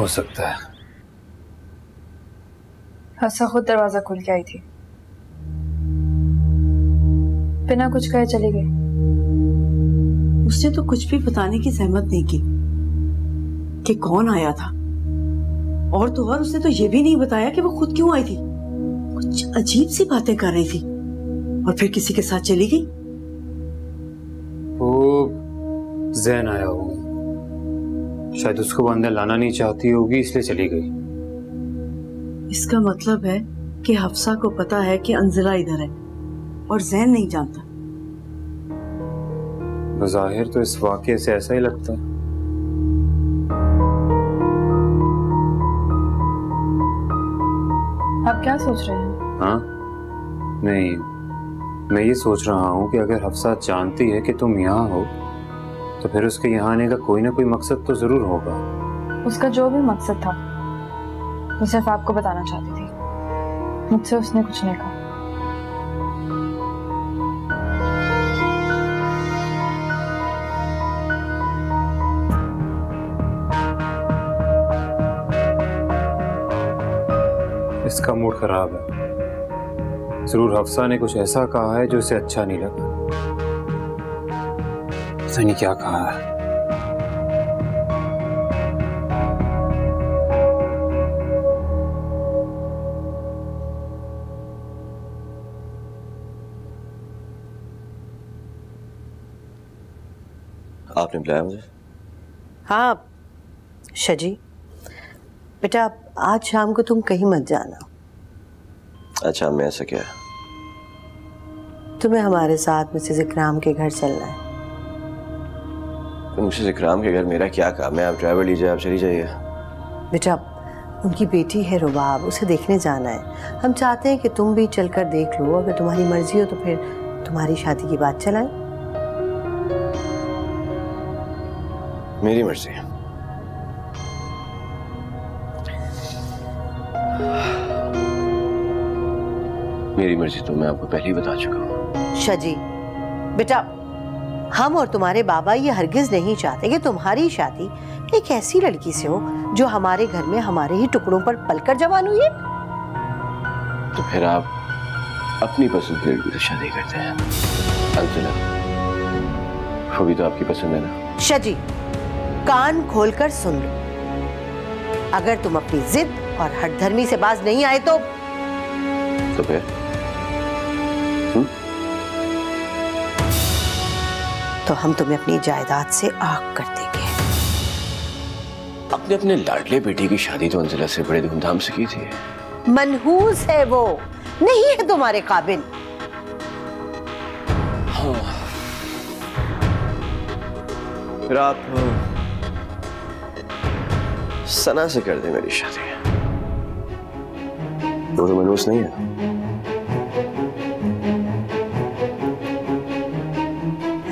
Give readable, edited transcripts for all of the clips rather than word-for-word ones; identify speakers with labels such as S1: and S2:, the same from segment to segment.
S1: हो सकता है।
S2: हफ्सा खुद दरवाजा खोल के आई थी, बिना कुछ कहे चली गई।
S3: उसने तो कुछ भी बताने की जहमत नहीं की कि कौन आया था, और तो और उसने तो ये भी नहीं बताया कि वो खुद क्यों आई थी। कुछ अजीब सी बातें कर रही थी और फिर किसी के साथ चली गई।
S1: वो जैन आया होगा, शायद उसको वो अंदर लाना नहीं चाहती होगी इसलिए चली गई।
S3: इसका मतलब है कि हफ्सा को पता है कि अंजिला इधर है और जैन नहीं जानता।
S1: बज़ाहिर तो इस वाक़ये से ऐसा ही लगता है।
S2: आप क्या सोच रहे हैं?
S1: हाँ नहीं, मैं ये सोच रहा हूँ कि अगर हफ्सा जानती है कि तुम यहाँ हो तो फिर उसके यहाँ आने का कोई ना कोई मकसद तो जरूर होगा।
S2: उसका जो भी मकसद था वो सिर्फ आपको बताना चाहती थी, मुझसे उसने कुछ नहीं कहा।
S1: इसका मूड खराब है, जरूर हफ्सा ने कुछ ऐसा कहा है जो इसे अच्छा नहीं लगा। पता नहीं क्या कहा है।
S4: आपने बुलाया मुझे?
S5: हाँ शजी, बेटा आज शाम को तुम कहीं मत जाना।
S4: अच्छा मैं ऐसा क्या?
S5: तुम्हें हमारे साथ मिसेस इकराम के घर चलना है।
S4: तो मिसेस इकराम के घर मेरा क्या काम है? आप ड्राइवर लीजिए, आप चली जाइए।
S5: बेटा उनकी बेटी है रुबाब, उसे देखने जाना है। हम चाहते हैं कि तुम भी चलकर देख लो, अगर तुम्हारी मर्जी हो तो फिर तुम्हारी शादी की बात चलाएं।
S4: मेरी मर्जी। मेरी मर्जी तो मैं आपको पहले ही बता चुका हूँ।
S5: शजी बेटा, हम और तुम्हारे बाबा ये हरगिज नहीं चाहते कि तुम्हारी शादी एक ऐसी लड़की से हो जो हमारे घर में हमारे ही टुकड़ों पर पलकर जवान हुई है।
S4: तो फिर आप अपनी पसंद की लड़की से शादी करते हैं। अंजना, वो भी तो आपकी पसंद है ना?
S5: शजी कान खोलकर सुन लो, अगर तुम अपनी जिद और हठधर्मी से बाज नहीं आए तो
S4: फिर
S5: तो हम तुम्हें अपनी जायदाद से आग कर देंगे।
S4: अपने अपने लाडले बेटी की शादी तो अंजिला से बड़े धूमधाम से की थी।
S5: मनहूस है वो, नहीं है तुम्हारे काबिल।
S4: हाँ। फिर आप सना से कर दे मेरी शादी। वो तो मनहूस नहीं है।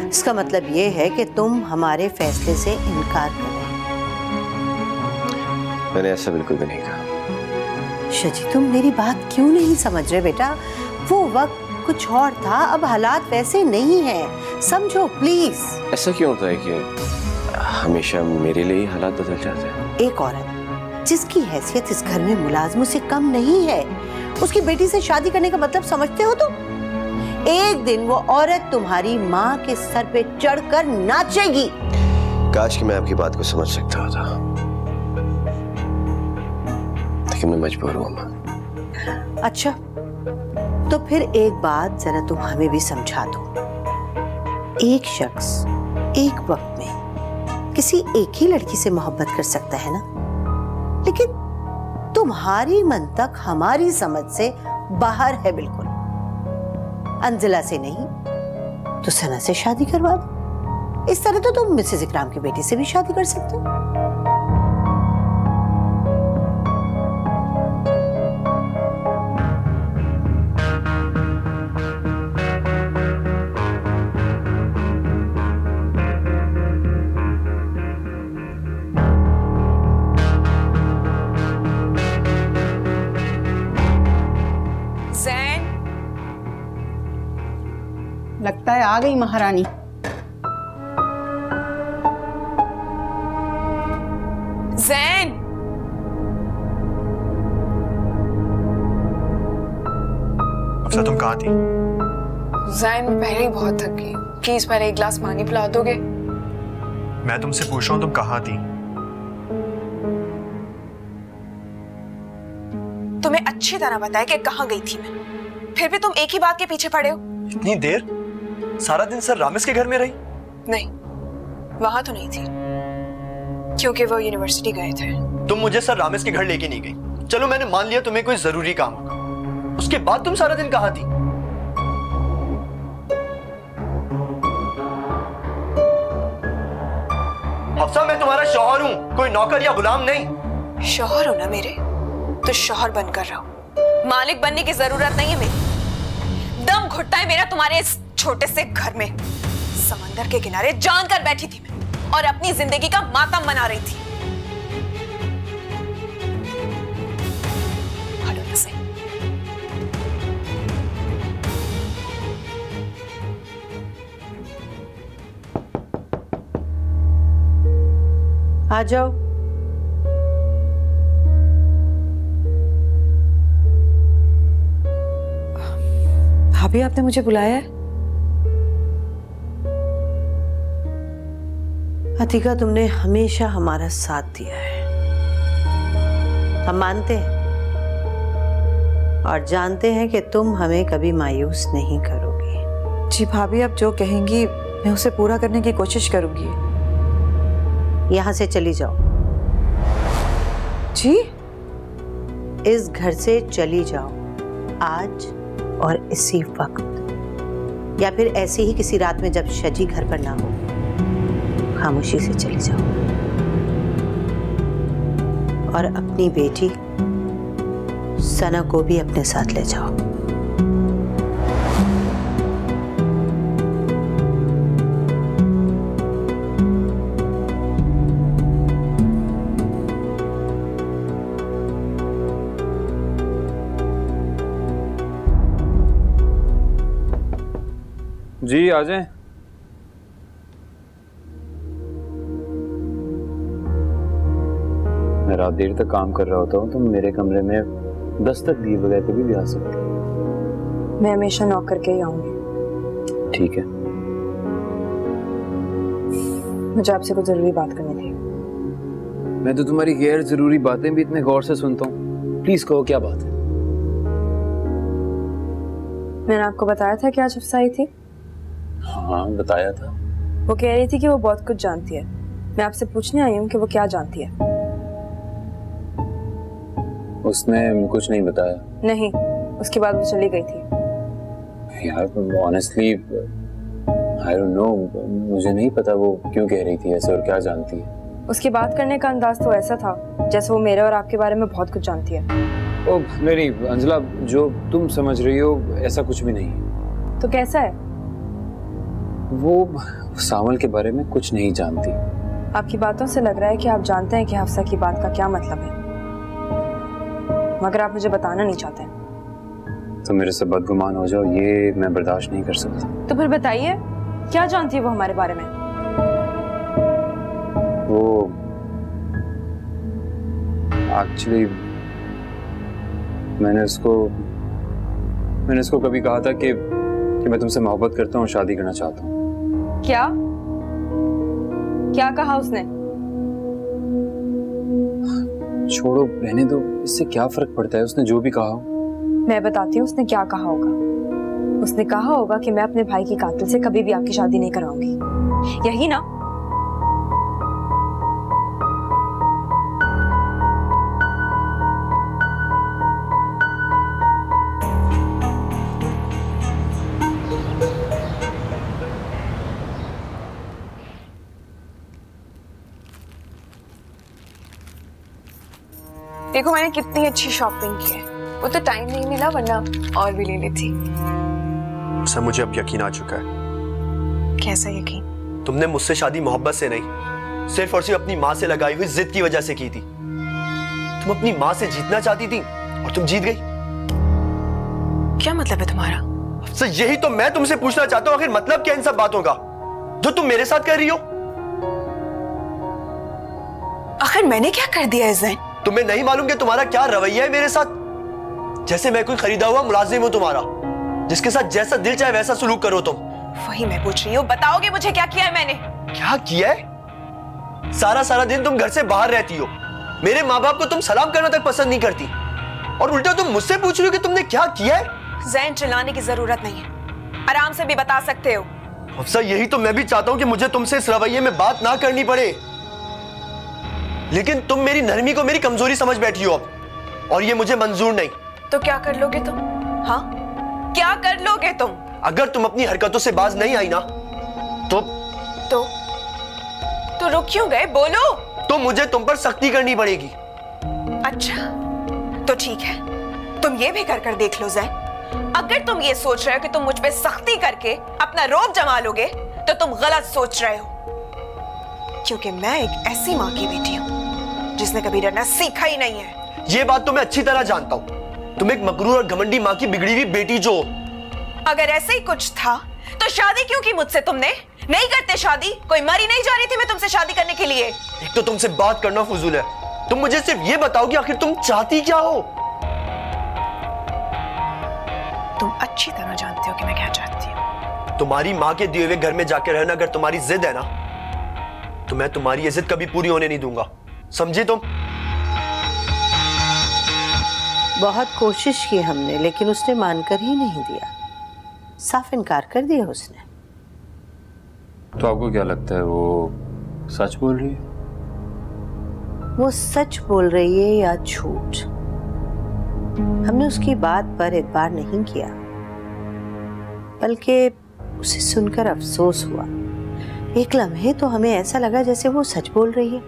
S5: इसका मतलब ये है कि तुम हमारे फैसले से इनकार कर रहे हो।
S4: मैंने ऐसा बिल्कुल भी नहीं कहा।
S5: शजी तुम मेरी बात क्यों नहीं समझ रहे बेटा? वो वक्त कुछ और था, अब हालात वैसे नहीं हैं, समझो प्लीज।
S4: ऐसा क्यों होता है कि हमेशा मेरे लिए ही हालात बदल जाते हैं?
S5: एक औरत जिसकी हैसियत इस घर में मुलाजमों से कम नहीं है, उसकी बेटी से शादी करने का मतलब समझते हो तुम? एक दिन वो औरत तुम्हारी माँ के सर पे चढ़कर नाचेगी।
S4: काश कि मैं आपकी बात को समझ सकता होता, लेकिन मैं मजबूर हूँ अम्मा।
S5: अच्छा तो फिर एक बात जरा तुम हमें भी समझा दो। एक शख्स एक वक्त में किसी एक ही लड़की से मोहब्बत कर सकता है ना, लेकिन तुम्हारी मंतक हमारी समझ से बाहर है बिल्कुल। अंजिला से नहीं तो सना से शादी करवा दो। इस तरह तो तुम मिसेस इकराम की बेटी से भी शादी कर सकते हो।
S6: लगता है आ गई महारानी।
S7: ज़ैन, हफ्सा तुम कहाँ थी?
S8: ज़ैन, मैं पहले ही बहुत थक गई। प्लीज पहले एक गिलास पानी पिला दोगे?
S7: मैं तुमसे पूछ रहा हूँ तुम कहाँ थी?
S8: तुम्हें अच्छी तरह पता है कि कहाँ गई थी मैं, फिर भी तुम एक ही बात के पीछे पड़े हो।
S7: इतनी देर? सारा दिन सर रामिस के घर में रही?
S8: नहीं, वहां तो नहीं थी, क्योंकि वो यूनिवर्सिटी गए थे।
S7: तुम मुझे सर रामिस के घर लेके नहीं गई। चलो मैंने मान लिया तुम्हें कोई जरूरी काम होगा, उसके बाद तुम सारा दिन कहाँ थी? हफ्सा, मैं तुम्हारा शौहर हूँ, कोई नौकर या गुलाम नहीं।
S8: शौहर हो ना मेरे, तो शौहर बनकर रहो। मालिक बनने की जरूरत नहीं है मेरी। दम घुटता है मेरा तुम्हारे इस छोटे से घर में। समंदर के किनारे जानकर बैठी थी मैं और अपनी जिंदगी का मातम मना रही थी। हटो ना से।
S5: आ जाओ।
S2: भाभी, आपने मुझे बुलाया है?
S5: अतिका, तुमने हमेशा हमारा साथ दिया है, हम मानते हैं और जानते हैं कि तुम हमें कभी मायूस नहीं करोगी।
S2: जी भाभी, आप जो कहेंगी मैं उसे पूरा करने की कोशिश करूंगी।
S5: यहां से चली जाओ।
S2: जी?
S5: इस घर से चली जाओ आज और इसी वक्त, या फिर ऐसी ही किसी रात में जब शजी घर पर ना हो, खामोशी से चली जाओ और अपनी बेटी सना को भी अपने साथ ले जाओ।
S1: जी आ जाएं। मैं रात देर तक काम कर रहा होता हूँ, तुम मेरे कमरे में दस्तक दिए बगैर कभी भी आ सकते।
S2: मैं हमेशा नॉक करके ही आऊंगी।
S1: ठीक है।
S2: मुझे आपसे कुछ जरूरी बात करनी थी।
S1: मैं तो तुम्हारी गैर जरूरी बातें भी इतने गौर से सुनता हूँ। प्लीज कहो क्या बात है।
S2: मैंने आपको बताया था कि आज हफ्सा आई थी।
S1: हाँ बताया था।
S2: वो कह रही थी कि वो बहुत कुछ जानती है। मैं आपसे पूछने आई हूँ कि वो क्या जानती है।
S1: उसने कुछ नहीं बताया।
S2: नहीं, उसके बाद वो चली गई थी।
S1: यार ऑनेस्टली आई डोंट नो, मुझे नहीं पता वो क्यों कह रही थी ऐसे और क्या जानती है।
S2: उसकी बात करने का अंदाज तो ऐसा था जैसे वो मेरे और आपके बारे में बहुत कुछ जानती है।
S1: ओ नहीं अंजला, जो तुम समझ रही हो ऐसा कुछ भी नहीं।
S2: तो कैसा है?
S1: वो सावल के बारे में कुछ नहीं जानती।
S2: आपकी बातों से लग रहा है कि आप जानते हैं कि हफ्सा की बात का क्या मतलब है, मगर आप मुझे बताना नहीं चाहते।
S1: तो मेरे से बदगुमान हो जाओ, ये मैं बर्दाश्त नहीं कर सकता।
S2: तो फिर बताइए, क्या जानती है वो हमारे बारे में?
S1: वो एक्चुअली मैंने उसको कभी कहा था कि मैं तुमसे मोहब्बत करता हूँ, शादी करना चाहता हूँ।
S2: क्या क्या कहा उसने?
S1: छोड़ो, रहने दो, इससे क्या फर्क पड़ता है। उसने जो भी कहा हो।
S2: मैं बताती हूँ उसने क्या कहा होगा। उसने कहा होगा कि मैं अपने भाई की कातिल से कभी भी आपकी शादी नहीं कराऊंगी, यही ना?
S8: देखो मैंने कितनी अच्छी शॉपिंग की है। वो तो टाइम नहीं मिला, वरना और भी ले लेती।
S7: सर मुझे अब यकीन आ चुका है।
S8: कैसा यकीन?
S7: तुमने मुझसे शादी मोहब्बत से नहीं, सिर्फ और सिर्फ अपनी माँ से लगाई हुई जिद की वजह से की थी। तुम अपनी माँ से जीतना चाहती थी और तुम जीत गई।
S8: क्या मतलब है तुम्हारा?
S7: सर यही तो मैं तुमसे पूछना चाहता हूँ, आखिर मतलब क्या इन सब बातों का जो तुम मेरे साथ कर रही हो?
S8: आखिर मैंने क्या कर दिया है ज़ैन?
S7: तुम्हें नहीं मालूम कि तुम्हारा क्या रवैया है मेरे साथ? जैसे मैं कोई खरीदा हुआ मुलाजिम हूं तुम्हारा। जिसके साथ जैसा दिल चाहे वैसा सलूक करो तुम।
S8: वही मैं पूछ रही हूँ, बताओगे मुझे क्या किया है मैंने?
S7: क्या किया है? सारा सारा दिन तुम घर से बाहर रहती हो, मेरे माँ बाप को तुम सलाम करना तक पसंद नहीं करती, और उल्टा तुम मुझसे पूछ रही हो कि तुमने क्या किया है?
S8: ज़ैन, चिल्लाने की जरूरत नहीं है, आराम से भी बता सकते हो।
S7: हफ्सा, यही तो मैं भी चाहता हूं कि मुझे तुमसे इस रवैये में बात ना करनी पड़े, लेकिन तुम मेरी नरमी को मेरी कमजोरी समझ बैठी हो अब, और ये मुझे मंजूर नहीं।
S8: तो क्या कर लोगे तुम? हाँ, क्या कर लोगे तुम?
S7: अगर तुम अपनी हरकतों से बाज नहीं आई ना तो
S8: रुक क्यों गए? बोलो।
S7: तो मुझे तुम पर सख्ती करनी पड़ेगी।
S8: अच्छा, तो ठीक है, तुम ये भी कर देख लो ज़ैन। अगर तुम ये सोच रहे हो कि तुम मुझ पे सख्ती करके अपना रौब जमा लोगे तो तुम गलत सोच रहे हो, क्योंकि मैं एक ऐसी माँ की बेटी हूँ जिसने कभी डरना सीखा ही नहीं है।
S7: ये बात तो मैं अच्छी तरह जानता हूँ, तुम एक मकरूर और घमंडी माँ की बिगड़ी हुई बेटी जो।
S8: अगर ऐसे ही कुछ था तो शादी क्यों की मुझसे तुमने? नहीं करते शादी, कोई मरी नहीं जा रही थी मैं तुमसे शादी करने के लिए।
S7: एक तो तुमसे बात करना फजूल है, तुम मुझे सिर्फ ये बताओ कि आखिर तुम चाहती क्या हो?
S8: तुम अच्छी तरह जानते हो कि मैं क्या चाहती हूँ।
S7: तुम्हारी माँ के दिए हुए घर में जाकर रहना अगर तुम्हारी जिद है ना, तो मैं तुम्हारी ये जिद कभी पूरी होने नहीं दूंगा, समझी तुम?
S5: बहुत कोशिश की हमने, लेकिन उसने मानकर ही नहीं दिया, साफ इनकार कर दिया उसने।
S1: तो आपको क्या लगता है वो सच बोल रही है?
S5: वो सच बोल रही है या झूठ? हमने उसकी बात पर एतबार नहीं किया, बल्कि उसे सुनकर अफसोस हुआ। एक लम्हे तो हमें ऐसा लगा जैसे वो सच बोल रही है,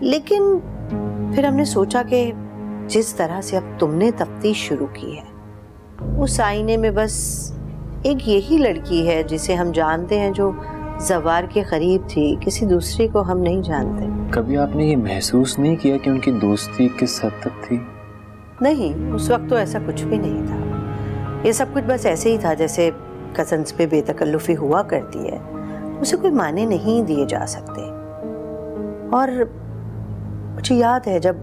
S5: लेकिन फिर हमने सोचा कि जिस तरह से अब तुमने तफ्तीश शुरू की है, उस आईने में बस एक यही लड़की है जिसे हम जानते हैं, जो जवार के करीब थी, किसी दूसरी को हम नहीं जानते।
S1: कभी आपने ये महसूस नहीं किया कि उनकी दोस्ती किस हद तक थी?
S5: नहीं, उस वक्त तो ऐसा कुछ भी नहीं था। ये सब कुछ बस ऐसे ही था जैसे कजन्स पे बेतकल्लुफी हुआ करती है, उसे कोई माने नहीं दिए जा सकते। और मुझे याद है जब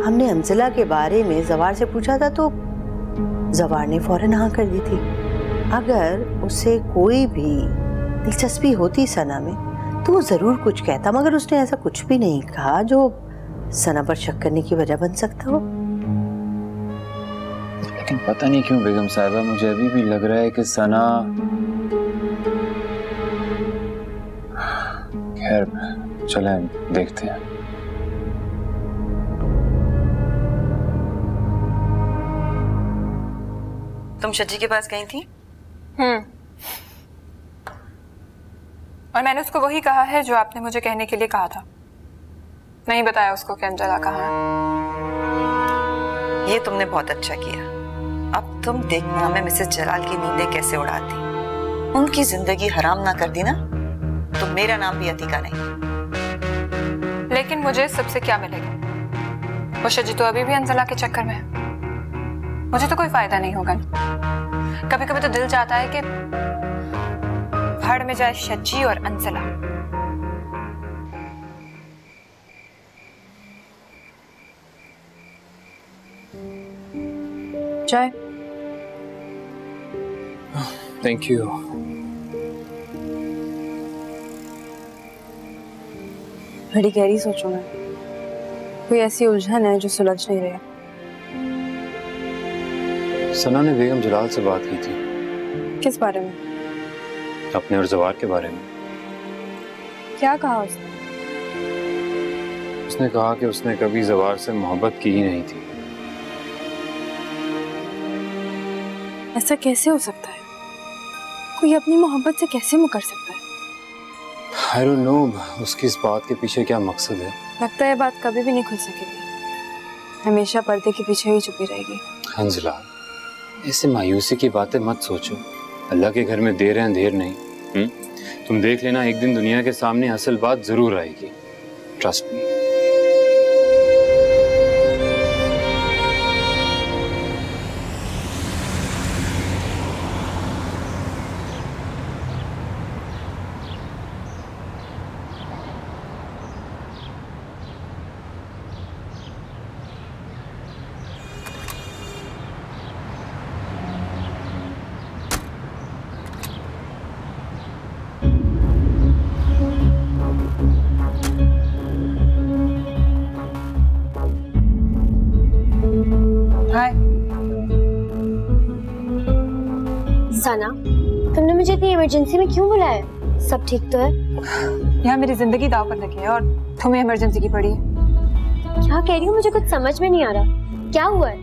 S5: हमने अंजला के बारे में जवार से पूछा था तो जवार ने फौरन हाँ कर दी थी। अगर उसे कोई भी दिलचस्पी होती सना में तो वो जरूर कुछ कहता, मगर उसने ऐसा कुछ भी नहीं कहा जो सना पर शक करने की वजह बन सकता हो।
S1: लेकिन पता नहीं क्यों बेगम साहिबा, मुझे अभी भी लग रहा है कि सना, खैर चलें देखते हैं।
S9: तुम शज्जी के पास गई थी?
S2: और मैंने उसको वही कहा है जो आपने मुझे कहने के लिए कहा था। नहीं बताया उसको कि अंजला कहाँ है।
S9: ये तुमने बहुत अच्छा किया। अब तुम देखना मैं मिसेस जलाल की नींदें कैसे उड़ाती। उनकी जिंदगी हराम ना कर दी ना तो मेरा नाम भी अतीका नहीं।
S2: लेकिन मुझे सबसे क्या मिलेगा? वो शज्जी तो अभी भी अंजला के चक्कर में है, मुझे तो कोई फायदा नहीं होगा ना। कभी कभी तो दिल चाहता है कि भाड़ में जाए शज्जी और अंजला। चाय?
S1: Thank you.
S2: बड़ी गहरी सोचूं मैं, कोई ऐसी उलझन है जो सुलझ नहीं रही।
S1: सना ने बेगम जलाल से बात की थी।
S2: किस बारे में?
S1: अपने और जवार के बारे में।
S2: क्या कहा उसने?
S1: उसने कहा कि उसने कभी जवार से मोहब्बत की ही नहीं थी।
S2: ऐसा कैसे हो सकता है? कोई अपनी मोहब्बत से कैसे मुकर सकता है?
S1: I don't know, उसकी इस बात के पीछे क्या मकसद है।
S2: लगता है ये बात कभी भी नहीं खुल सकेगी, हमेशा पर्दे के पीछे ही छुपी रहेगी।
S1: अंजला, ऐसे मायूसी की बातें मत सोचो। अल्लाह के घर में देर है अंधेर नहीं। तुम देख लेना, एक दिन दुनिया के सामने असल बात जरूर आएगी। Trust me.
S2: हाय।
S10: सना, तुमने मुझे इतनी इमरजेंसी में क्यों बुलाया? सब ठीक तो है?
S2: यहाँ मेरी जिंदगी दांव पर लगी है और तुम्हें इमरजेंसी की पड़ी है।
S10: क्या कह रही हो? मुझे कुछ समझ में नहीं आ रहा। क्या हुआ है?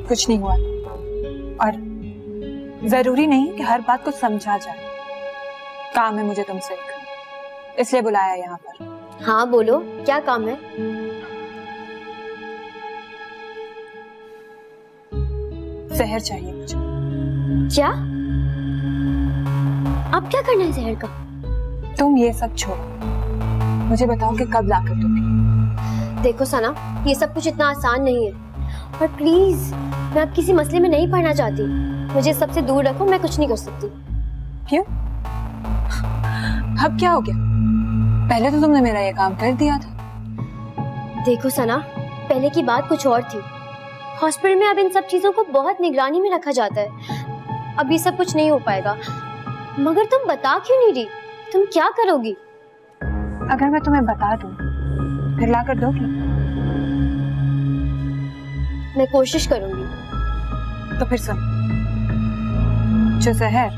S2: कुछ नहीं हुआ और जरूरी नहीं कि हर बात को समझा जाए। काम है मुझे तुमसे, इसलिए बुलाया यहाँ पर।
S10: हाँ बोलो, क्या काम है?
S2: जहर चाहिए मुझे।
S10: क्या? अब क्या करना है जहर का?
S2: तुम ये सब छोड़ो, मुझे बताओ कि कब लाकर दोगे।
S10: देखो सना, ये सब कुछ इतना आसान नहीं है और प्लीज मैं अब किसी मसले में नहीं पड़ना चाहती। मुझे सबसे दूर रखो, मैं कुछ नहीं कर सकती।
S2: क्यों? अब क्या हो गया? पहले तो तुमने मेरा ये काम कर दिया था।
S10: देखो सना, पहले की बात कुछ और थी। हॉस्पिटल में अब इन सब चीजों को बहुत निगरानी में रखा जाता है। अब ये सब कुछ नहीं हो पाएगा। मगर तुम बता क्यों नहीं रही? तुम क्या करोगी?
S2: अगर मैं तुम्हें बता दूं, फिर लाकर दोगी?
S10: मैं कोशिश करूंगी।
S2: तो फिर सुन, जो जहर